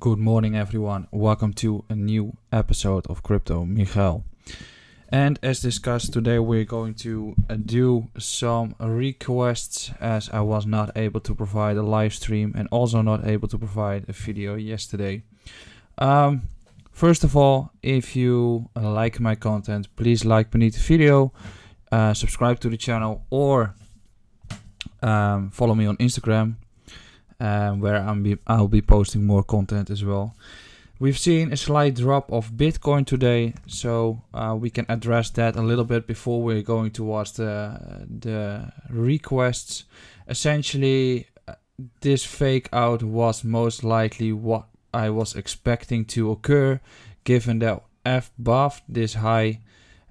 Good morning, everyone. Welcome to a new episode of Crypto Michael. And as discussed, today we're going to do some requests as I was not able to provide a live stream and also not able to provide a video yesterday. First of all, if you like my content, please like beneath the video, subscribe to the channel, or follow me on Instagram. Where I'll be posting more content as well. We've seen a slight drop of Bitcoin today, so we can address that a little bit before we're going towards the requests. Essentially, this fake out was most likely what I was expecting to occur, given that above this high,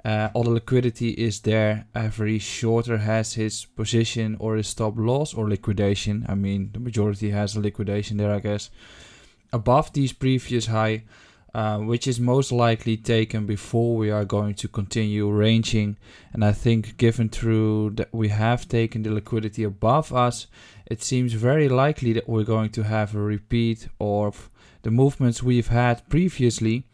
all the liquidity is there. Every shorter has his position or his stop loss or liquidation. I mean, the majority has a liquidation there, I guess. Above these previous high, which is most likely taken before we are going to continue ranging. And I think given through that we have taken the liquidity above us, it seems very likely that we're going to have a repeat of the movements we've had previously,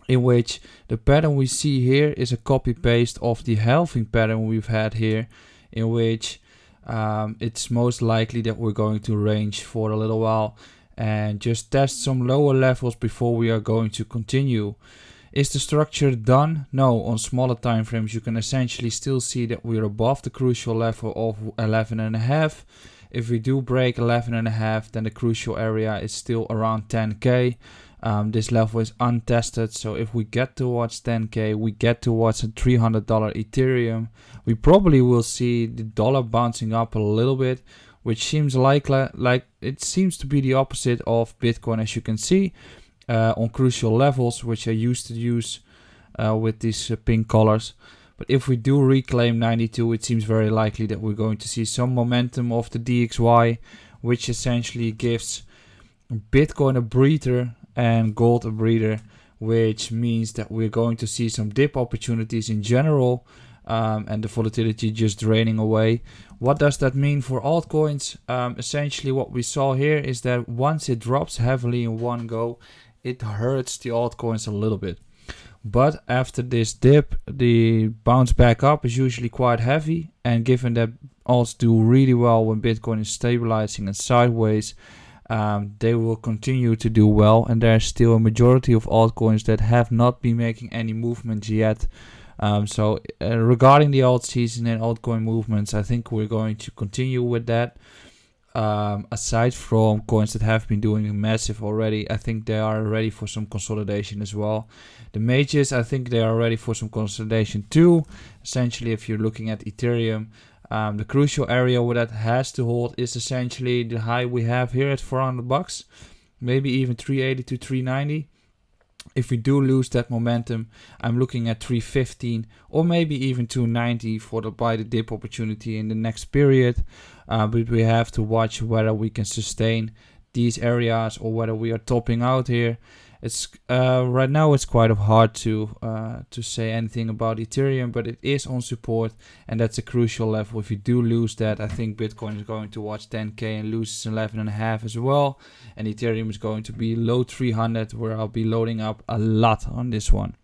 in which the pattern we see here is a copy-paste of the halving pattern we've had here, in which it's most likely that we're going to range for a little while and just test some lower levels before we are going to continue. Is the structure done? No, on smaller time frames you can essentially still see that we're above the crucial level of 11.5. If we do break 11.5, then the crucial area is still around 10k. This level is untested, so if we get towards 10k, we get towards a $300 Ethereum, we probably will see the dollar bouncing up a little bit, which seems like it seems to be the opposite of Bitcoin, as you can see on crucial levels, which I used to use with these pink colors. But if we do reclaim 92, it seems very likely that we're going to see some momentum of the DXY, which essentially gives Bitcoin a breather and gold a breather, which means that we're going to see some dip opportunities in general, and the volatility just draining away. What does that mean for altcoins? Essentially what we saw here is that once it drops heavily in one go, it hurts the altcoins a little bit. But after this dip, the bounce back up is usually quite heavy, and given that alts do really well when Bitcoin is stabilizing and sideways, they will continue to do well, and there's still a majority of altcoins that have not been making any movements yet. So regarding the alt season and altcoin movements, I think we're going to continue with that. Aside from coins that have been doing massive already, I think they are ready for some consolidation as well. The majors, I think they are ready for some consolidation too. Essentially, if you're looking at Ethereum, the crucial area where that has to hold is essentially the high we have here at $400, maybe even 380 to 390. If we do lose that momentum, I'm looking at 315 or maybe even 290 for the buy the dip opportunity in the next period. But we have to watch whether we can sustain these areas or whether we are topping out here. It's right now it's quite hard to say anything about Ethereum, but it is on support, and that's a crucial level. If you do lose that, I think Bitcoin is going to watch 10k and loses 11.5 as well, and Ethereum is going to be low 300, where I'll be loading up a lot on this one.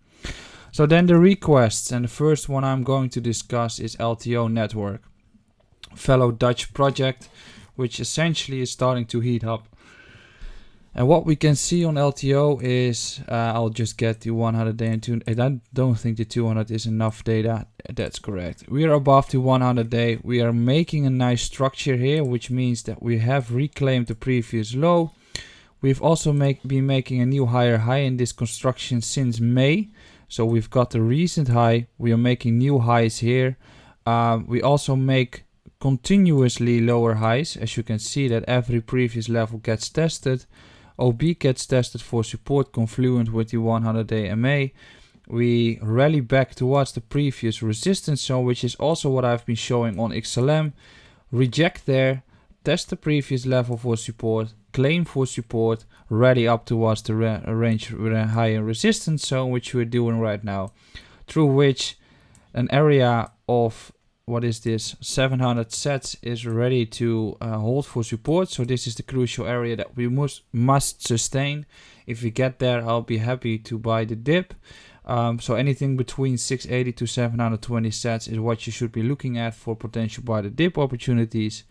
So then the requests, and the first one I'm going to discuss is LTO Network, fellow Dutch project, which essentially is starting to heat up. And what we can see on LTO is, I'll just get the 100 day and 200. I don't think the 200 is enough data. That's correct. We are above the 100 day. We are making a nice structure here, which means that we have reclaimed the previous low. We've also been making a new higher high in this construction since May. So we've got the recent high. We are making new highs here. We also make continuously lower highs. As you can see that every previous level gets tested. OB gets tested for support confluent with the 100 day MA. We rally back towards the previous resistance zone, which is also what I've been showing on XLM. Reject there, test the previous level for support, claim for support, rally up towards the range with a higher resistance zone, which we're doing right now, through which an area of what is this, 700 sets is ready to hold for support. So this is the crucial area that we must sustain. If we get there, I'll be happy to buy the dip. So anything between 680 to 720 sets is what you should be looking at for potential buy the dip opportunities.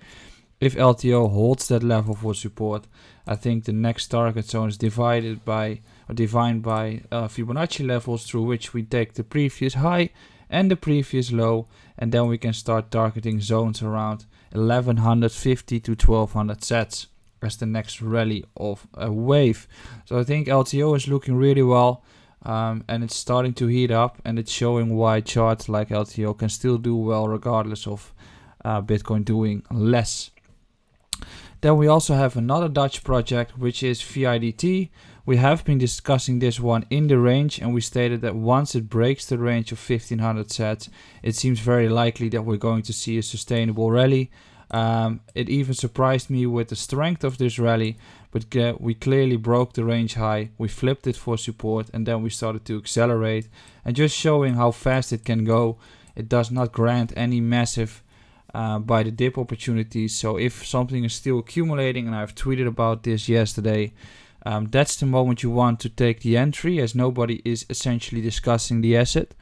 If LTO holds that level for support, I think the next target zone is defined by Fibonacci levels, through which we take the previous high and the previous low, and then we can start targeting zones around 1150 to 1200 sets as the next rally of a wave. So I think LTO is looking really well, and it's starting to heat up, and it's showing why charts like LTO can still do well regardless of Bitcoin doing less. Then we also have another Dutch project, which is VIDT. We have been discussing this one in the range, and we stated that once it breaks the range of 1500 sets, it seems very likely that we're going to see a sustainable rally. It even surprised me with the strength of this rally, but we clearly broke the range high, we flipped it for support, and then we started to accelerate. And just showing how fast it can go, it does not grant any massive buy the dip opportunities. So if something is still accumulating, and I've tweeted about this yesterday, that's the moment you want to take the entry, as nobody is essentially discussing the asset.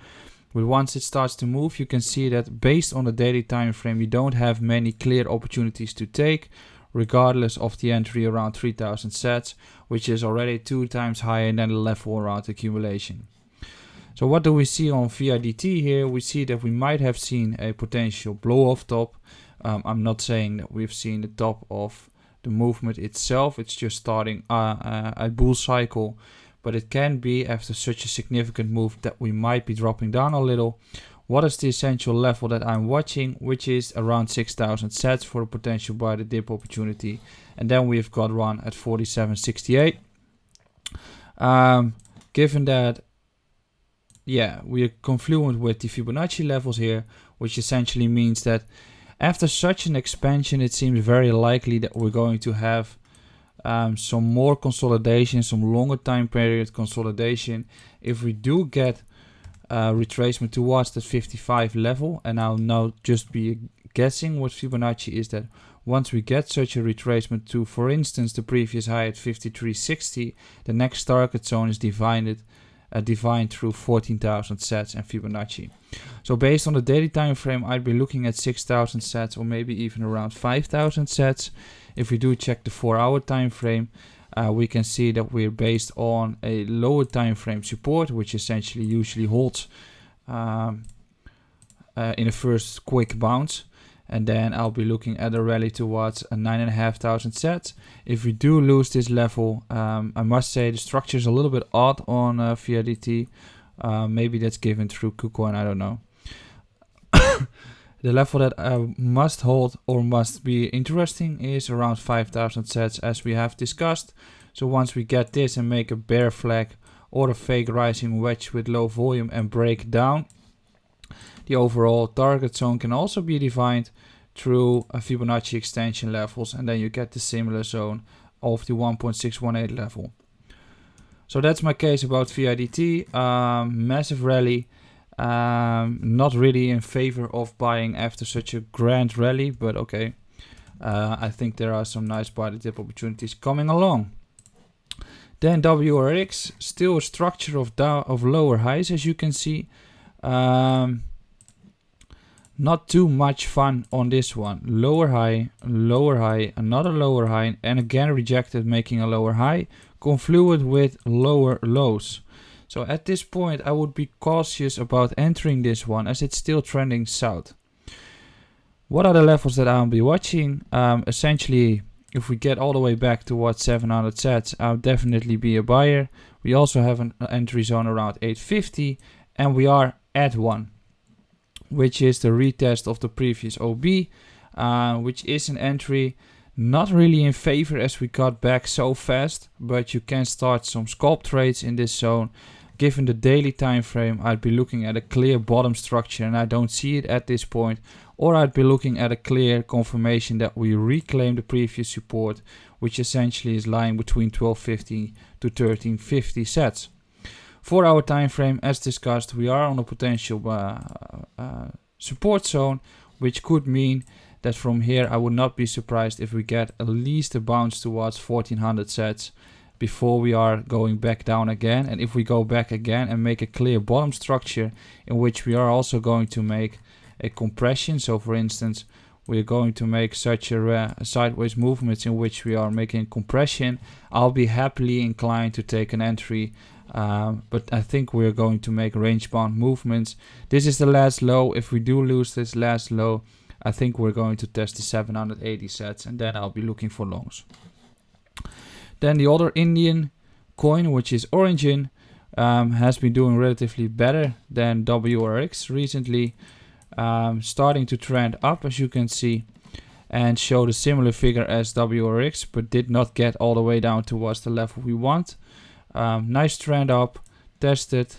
But once it starts to move, you can see that based on the daily time frame, you don't have many clear opportunities to take, regardless of the entry around 3000 sets, which is already 2 times higher than the level around accumulation. So what do we see on VIDT here? We see that we might have seen a potential blow off top. I'm not saying that we've seen the top of the movement itself, it's just starting a bull cycle, but it can be after such a significant move that we might be dropping down a little. What is the essential level that I'm watching, which is around 6000 sets for a potential buy the dip opportunity, and then we've got one at 4768. Given that, yeah, we are confluent with the Fibonacci levels here, which essentially means that after such an expansion, it seems very likely that we're going to have some more consolidation, some longer time period consolidation. If we do get retracement towards the 55 level, and I'll now just be guessing what Fibonacci is, that once we get such a retracement to, for instance, the previous high at 5360, the next target zone is defined through 14,000 sets and Fibonacci. So based on the daily time frame, I'd be looking at 6,000 sets or maybe even around 5,000 sets. If we do check the 4-hour time frame, we can see that we're based on a lower time frame support, which essentially usually holds in a first quick bounce. And then I'll be looking at a rally towards 9,500 sets. If we do lose this level, I must say the structure is a little bit odd on VIDT. Maybe that's given through KuCoin, I don't know. The level that must hold or must be interesting is around 5,000 sets, as we have discussed. So once we get this and make a bear flag or a fake rising wedge with low volume and break down, the overall target zone can also be defined through a Fibonacci extension levels, and then you get the similar zone of the 1.618 level. So that's my case about VIDT. Massive rally. Not really in favor of buying after such a grand rally, but okay. I think there are some nice buy the dip opportunities coming along. Then WRX, still a structure of lower highs, as you can see. Not too much fun on this one. Lower high, another lower high, and again rejected, making a lower high, confluent with lower lows. So at this point, I would be cautious about entering this one, as it's still trending south. What are the levels that I'll be watching? Essentially, if we get all the way back towards 700 sets, I'll definitely be a buyer. We also have an entry zone around 850, and we are at one, which is the retest of the previous OB, which is an entry not really in favor as we got back so fast, but you can start some scalp trades in this zone. Given the daily time frame, I'd be looking at a clear bottom structure, and I don't see it at this point, or I'd be looking at a clear confirmation that we reclaim the previous support, which essentially is lying between 1250 to 1350 sets. 4-hour time frame, as discussed, we are on a potential support zone, which could mean that from here I would not be surprised if we get at least a bounce towards 1400 sets before we are going back down again. And if we go back again and make a clear bottom structure in which we are also going to make a compression, so for instance we're going to make such a sideways movement in which we are making compression, I'll be happily inclined to take an entry. But I think we're going to make range bound movements. This is the last low. If we do lose this last low, I think we're going to test the 780 sets, and then I'll be looking for longs. Then the other Indian coin, which is Origin, has been doing relatively better than WRX recently, starting to trend up, as you can see, and showed a similar figure as WRX, but did not get all the way down towards the level we want. Nice trend up, tested,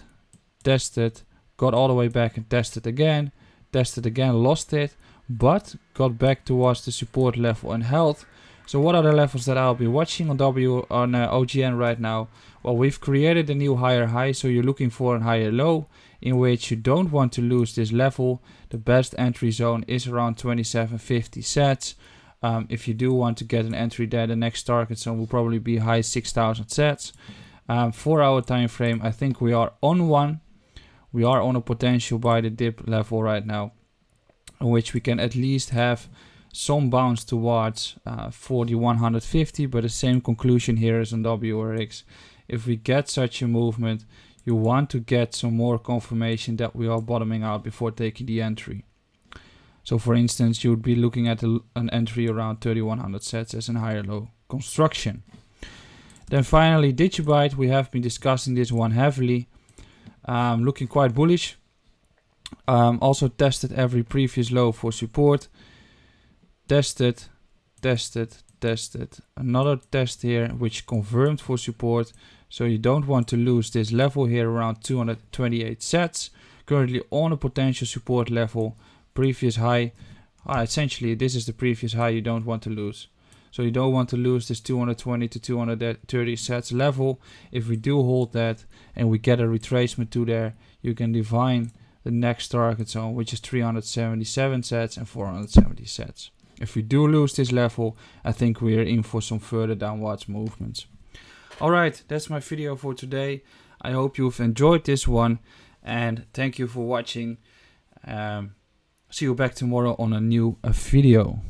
got all the way back and tested again, lost it, but got back towards the support level and held. So what are the levels that I'll be watching on OGN right now? Well, we've created a new higher high, so you're looking for a higher low in which you don't want to lose this level. The best entry zone is around 2750 sets. If you do want to get an entry there, the next target zone will probably be high 6000 sets. 4 hour time frame, I think we are on one. We are on a potential buy the dip level right now, in which we can at least have some bounce towards 4150, but the same conclusion here as on WRX. If we get such a movement, you want to get some more confirmation that we are bottoming out before taking the entry. So for instance, you would be looking at an entry around 3100 sets as a higher low construction. Then finally Digibyte, we have been discussing this one heavily, looking quite bullish. Also tested every previous low for support. Tested, another test here which confirmed for support. So you don't want to lose this level here around 228 sets. Currently on a potential support level, previous high. Essentially this is the previous high you don't want to lose. So you don't want to lose this 220 to 230 sets level. If we do hold that and we get a retracement to there, you can define the next target zone, which is 377 sets and 470 sets. If we do lose this level, I think we are in for some further downwards movements. Alright, that's my video for today. I hope you've enjoyed this one, and thank you for watching. See you back tomorrow on a new video.